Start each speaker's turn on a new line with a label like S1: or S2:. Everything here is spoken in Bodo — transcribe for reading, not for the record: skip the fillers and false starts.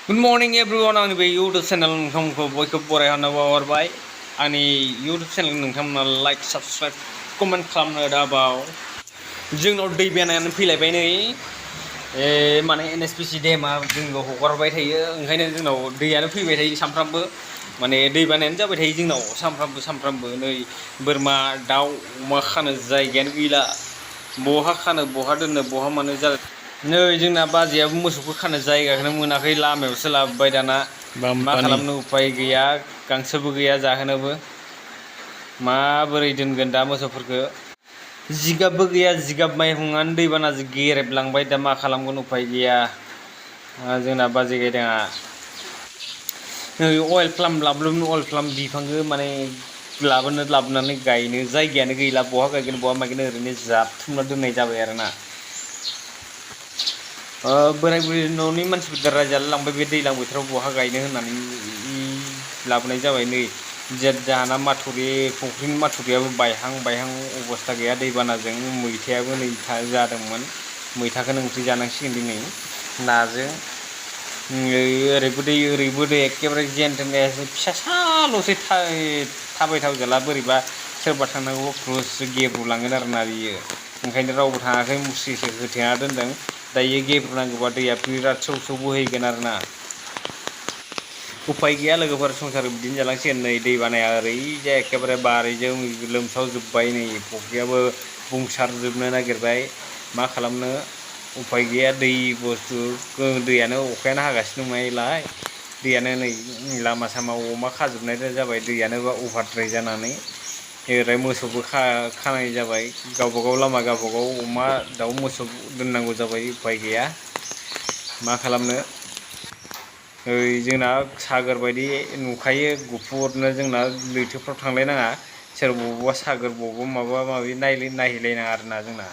S1: Good morning everyone आंनि बे YouTube चेनेल नोंथांमोनखौ बयखौबो बरायहरना बावहरबाय आंनि YouTube चेनेल नोंथांमोना लाइक साबस्क्राइब कमेन्ट खालामनो दाबाव जोंनाव दै बानायानो फैलायबाय नै माने NSPC डेमआ जोंनाव हगारबाय थायो ओंखायनो जोंनाव दैयानो फैबाय थायो सानफ्रामबो माने दै बानायानो जाबाय थायो जोंनाव सानफ्रामबो नै बोरमा दाउ अमा खानो जायगायानो गैला बहा खानो बहा दोननो बहा मानो जादों नै जोंना बाजैयाबो मोसौखौ खानो जायगाखौनो मोनाखै लामायावसो लाबोबाय दाना मा खालामनो उपाय गैया गांसोबो गैया जाहोनोबो माबोरै दोनगोन दा मोसौफोरखौ जिगाबबो गैया जिगाब माइहुङानो दैबानाजों गेरेबलांबाय दा मा खालामगोन उपाय गैया जोंना बाजै गायदाङा नै अइल प्लाम बिफांखौ माने लाबोनानै गायनो जायगायानो गैला बहा गायगोन बहा मागोन ओरैनो जाबथुमना दोननाय जाबाय आरोना बोराय बुरै न'नि मानसिफोर रायजालाय लांबाय बे दैज्लां बोथोराव बहा गायनो होननानै लाबोनाय जाबाय नै जाहाना माथुरि फुख्रिनि माथुरियाबो बायहां अबस्था गैया दैबानाजों मैथायाबो नै जादोंमोन मैथाखौनो ओंख्रि जानांसिगोन दिनै नाजों ओरैबो दै एखेबारे जेनथेन फिसाल'सै थाबायथाव जाला बोरैबा सोरबा थांनांगौ क्रुस गेब्रुलांगोन आरोना बियो ओंखायनो रावबो थाङाखै मुस्रिसो होथेना दोनदों दायो गेब्रुनांगौबा दैया बिराद सौ बोहैगोन आरोना उफाय गैया लोगोफोर संसार बिदिनो जालांसिगोन नै दै बानाया ओरैजाय एखेबारे बारैजों लोमसावजोब्बाय नै फुख्रियाबो बुंसारजोबनो नागिरबाय मा खालामनो उफाय गैया दै बुस्थु दैयानो अखायानो हागासिनो दंनायलाय दैयानो नै लामा सामा अमा खाजोबनाय जाबाय दैयानो अभारद्राय जानानै ओरै मोसौबो खानाय जाबाय गावबागाव लामा गावबागाव अमा दाउ मोसौ दोननांगौ जाबाय उफाय गैया मा खालामनो जोंना सागोर बायदि नुखायो गुफुरनो जोंना लैथोफ्राव थांलायनाङा सोर बबावबा सागोर बबावबा माबा माबि नायहैलायनाङा आरोना जोंना